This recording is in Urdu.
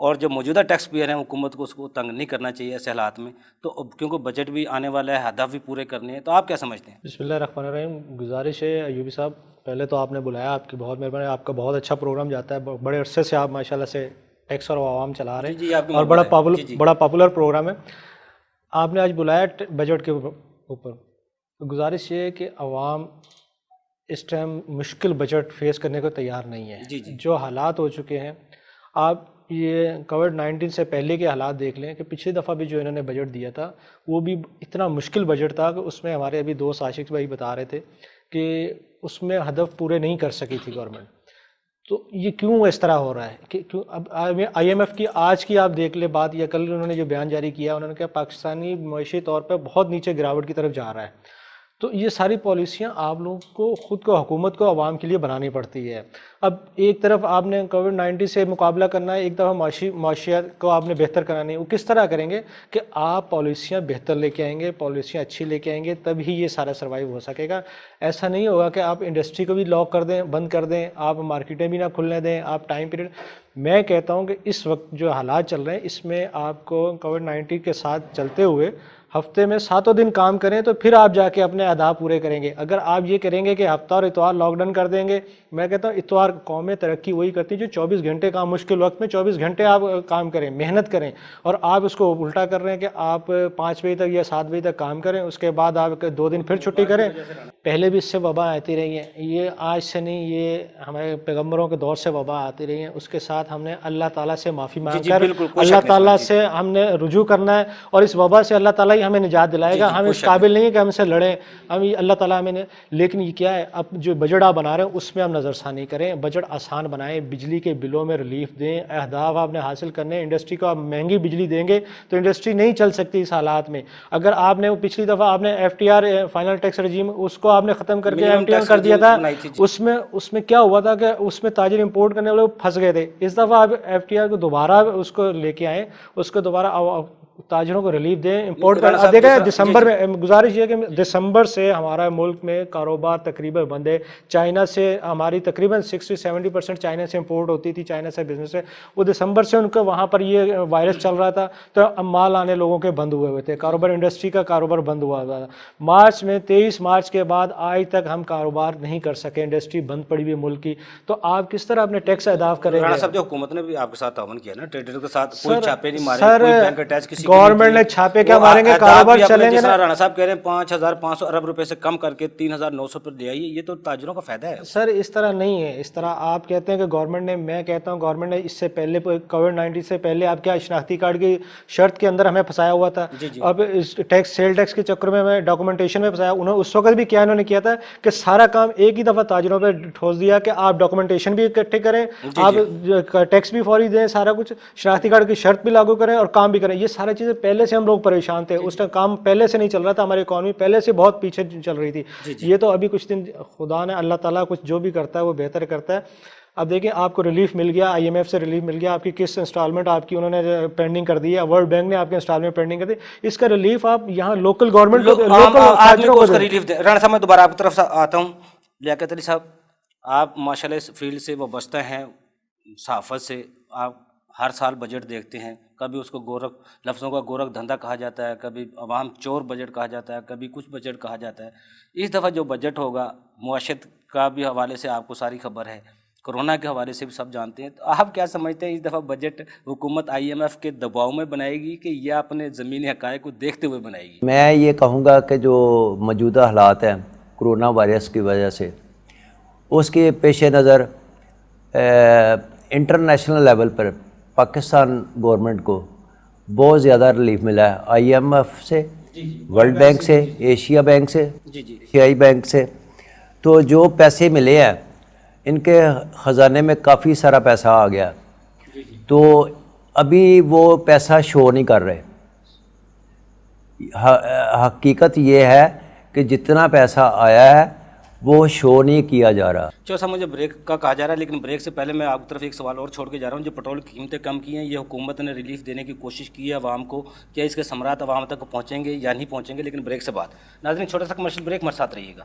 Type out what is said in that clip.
اور جو موجودہ ٹیکس پیئر ہیں حکومت کو اس کو تنگ نہیں کرنا چاہیے ایسے حالات میں، تو اب کیونکہ بجٹ بھی آنے والا ہے، ہدف بھی پورے کرنے ہیں، تو آپ کیا سمجھتے ہیں؟ بسم اللہ الرحمن الرحیم. گزارش ہے ایوبی صاحب، پہلے تو آپ نے بلایا، آپ کی بہت مہربانی، آپ کا بہت اچھا پروگرام جاتا ہے، بڑے عرصے سے آپ ماشاءاللہ سے ٹیکس اور عوام چلا رہے جی ہیں، آپ کی اور محبت ہے. بڑا پاپولر پروگرام ہے. آپ نے آج بلایا بجٹ کے اوپر. گزارش یہ ہے کہ عوام اس ٹائم مشکل بجٹ فیس کرنے کو تیار نہیں ہے. جی. جو حالات ہو چکے ہیں، آپ یہ کووڈ-19 سے پہلے کے حالات دیکھ لیں کہ پچھلی دفعہ بھی جو انہوں نے بجٹ دیا تھا وہ بھی اتنا مشکل بجٹ تھا کہ اس میں ہمارے ابھی دوست عاشق بھائی بتا رہے تھے کہ اس میں ہدف پورے نہیں کر سکی تھی گورنمنٹ. تو یہ کیوں اس طرح ہو رہا ہے کہ کیوں؟ اب آئی ایم ایف کی آج کی آپ دیکھ لیں بات، یا کل انہوں نے جو بیان جاری کیا، انہوں نے کہا پاکستانی معاشی طور پہ بہت نیچے گراوٹ کی طرف جا رہا ہے. تو یہ ساری پالیسیاں آپ لوگوں کو خود کو، حکومت کو، عوام کے لیے بنانی پڑتی ہے. اب ایک طرف آپ نے کووڈ-19 سے مقابلہ کرنا ہے، ایک طرف معاشیات کو آپ نے بہتر کرانی ہے. وہ کس طرح کریں گے کہ آپ پالیسیاں بہتر لے کے آئیں گے، پالیسیاں اچھی لے کے آئیں گے، تب ہی یہ سارا سروائیو ہو سکے گا. ایسا نہیں ہوگا کہ آپ انڈسٹری کو بھی لاک کر دیں، بند کر دیں، آپ مارکیٹیں بھی نہ کھلنے دیں، آپ ٹائم پیریڈ. میں کہتا ہوں کہ اس وقت جو حالات چل رہے ہیں اس میں آپ کو کووڈ-19 کے ساتھ چلتے ہوئے ہفتے میں 7 دن کام کریں تو پھر آپ جا کے اپنے اہداف پورے کریں گے. اگر آپ یہ کریں گے کہ ہفتہ اور اتوار لاک ڈاؤن کر دیں گے، میں کہتا ہوں اتوار قومیں ترقی وہی کرتی جو 24 گھنٹے کام، مشکل وقت میں 24 گھنٹے آپ کام کریں، محنت کریں، اور آپ اس کو الٹا کر رہے ہیں کہ آپ 5 بجے تک یا 7 بجے تک کام کریں، اس کے بعد آپ 2 دن پھر چھٹی کریں. پہلے بھی اس سے وبا آتی رہی ہیں، یہ آج سے نہیں، یہ ہمارے پیغمبروں کے دور سے وبا آتی رہی ہیں. اس کے ساتھ ہم نے اللہ تعالیٰ سے معافی مانگ کر اللہ تعالیٰ سے ہم نے رجوع کرنا ہے، اور اس وبا سے اللہ تعالیٰ ہی ہمیں نجات دلائے گا. ہم اس قابل نہیں ہیں کہ ہم سے لڑیں، ہم اللہ تعالیٰ ہمیں. لیکن یہ کیا ہے، اب جو بجٹ آپ بنا رہے ہیں اس میں ہم نظر ثانی کریں، بجٹ آسان بنائیں، بجلی کے بلوں میں ریلیف دیں، اہداف آپ نے حاصل کرنے ہیں. انڈسٹری کو آپ مہنگی بجلی دیں گے تو انڈسٹری نہیں چل سکتی اس حالات میں. اگر آپ نے پچھلی دفعہ آپ نے F T R final tax regime اس کو آپ نے ختم کر کے ایم ٹی آر کر دیا تھا، اس میں کیا ہوا تھا کہ اس میں تاجر امپورٹ کرنے والے پھنس گئے تھے. اس دفعہ آپ ایف ٹی آر کو دوبارہ اس کو لے کے آئیں، اس کو دوبارہ تاجروں کو ریلیف دیں، امپورٹ پر. اب دیکھیں دسمبر میں گزارش یہ کہ دسمبر سے ہمارا ملک میں کاروبار تقریباً بند ہے. چائنا سے ہماری تقریباً 60-70% چائنا سے امپورٹ ہوتی تھی، چائنا سے بزنس ہے. وہ دسمبر سے ان کا وہاں پر یہ وائرس چل رہا تھا تو اب مال آنے لوگوں کے بند ہوئے ہوئے تھے، کاروبار انڈسٹری کا کاروبار بند ہوا تھا. مارچ میں 23 مارچ کے بعد آج تک ہم کاروبار نہیں کر سکے، انڈسٹری بند پڑی ہوئی ملک کی. تو آپ کس طرح اپنے ٹیکس اہداف کریں گے؟ رانا صاحب جو حکومت نے بھی آپ کے ساتھ تعاون کیا نا، ٹریڈر کے ساتھ کوئی چھاپے نہیں مارے، کوئی بینک ٹیکس کسی کی گورنمنٹ نے چھاپے کیا ماریں گے، کاروبار چلیں گے. جس طرح رانا صاحب کہہ رہے ہیں 5,500 ارب روپے سے کم کر کے 3,900 پر لے آئیے، یہ تو تاجروں کا فائدہ ہے. سر اس طرح نہیں ہے، اس طرح آپ کہتے ہیں کہ گورنمنٹ نے، میں کہتا ہوں گورنمنٹ نے اس سے پہلے کووڈ-19 سے پہلے آپ کیا شناختی کارڈ کی شرط کے اندر ہمیں پھنسایا ہوا تھا. اب ٹیکس سیل ٹیکس کے چکر میں ہمیں ڈاکومنٹیشن میں پھنسایا. انہوں اس وقت بھی کیا انہوں نے کیا تھا کہ سارا کام ایک ہی دفعہ تاجروں پہ ٹھوس دیا کہ آپ ڈاکومنٹیشن بھی اکٹھے کریں، آپ ٹیکس بھی فوری دیں، سارا کچھ شناختی کارڈ کی شرط بھی لاگو کریں اور کام بھی کریں. یہ ساری چیزیں پہلے سے ہم لوگ پریشان تھے، اس کا کام پہلے سے نہیں چل رہا تھا، ہماری اکانومی پہلے سے بہت پیچھے چل رہی تھی. یہ تو ابھی کچھ دن خدا نے، اللہ تعالیٰ کچھ جو بھی کرتا ہے وہ بہتر کرتا ہے. اب دیکھیں آپ کو ریلیف مل گیا، آئی ایم ایف سے ریلیف مل گیا، آپ کی کس انسٹالمنٹ آپ کی انہوں نے پینڈنگ کر دی ہے، ورلڈ بینک نے آپ کی انسٹالمنٹ پینڈنگ کر دی. اس کا ریلیف آپ یہاں لوکل گورنمنٹ کو ریلیف دیں. رانا صاحب میں دوبارہ آپ کی طرف آتا ہوں. لیاقت علی صاحب، آپ ماشاءاللہ اس فیلڈ سے وابستہ ہیں، صحافت سے، آپ ہر سال بجٹ دیکھتے ہیں. کبھی اس کو گورکھ لفظوں کا گورکھ دھندا کہا جاتا ہے، کبھی عوام چور بجٹ کہا جاتا ہے، کبھی کچھ بجٹ کہا جاتا ہے. اس دفعہ جو بجٹ ہوگا، معاشت کا بھی حوالے سے آپ کو ساری خبر ہے، کرونا کے حوالے سے بھی سب جانتے ہیں، تو آپ کیا سمجھتے ہیں اس دفعہ بجٹ حکومت آئی ایم ایف کے دباؤ میں بنائے گی کہ یا اپنے زمینی حقائق کو دیکھتے ہوئے بنائے گی؟ میں یہ کہوں گا کہ جو موجودہ حالات ہیں کرونا وائرس کی وجہ سے، اس کے پیش نظر انٹرنیشنل لیول پر پاکستان گورنمنٹ کو بہت زیادہ ریلیف ملا ہے، آئی ایم ایف سے، ورلڈ بینک سے، ایشیا بینک سے، ایشیائی بینک سے. تو جو پیسے ملے ہیں ان کے خزانے میں کافی سارا پیسہ آ گیا، تو ابھی وہ پیسہ شو نہیں کر رہے. حقیقت یہ ہے کہ جتنا پیسہ آیا ہے وہ شو نہیں کیا جا رہا. چلو صاحب، مجھے بریک کا کہا جا رہا ہے، لیکن بریک سے پہلے میں آپ کی طرف ایک سوال اور چھوڑ کے جا رہا ہوں. جو پٹرول کی قیمتیں کم کی ہیں، یہ حکومت نے ریلیف دینے کی کوشش کی ہے عوام کو، کیا اس کے ثمرات عوام تک پہنچیں گے یا نہیں پہنچیں گے؟ لیکن بریک سے بعد. ناظرین، چھوٹا سا کمرشل بریک، ہمارے ساتھ رہیے گا.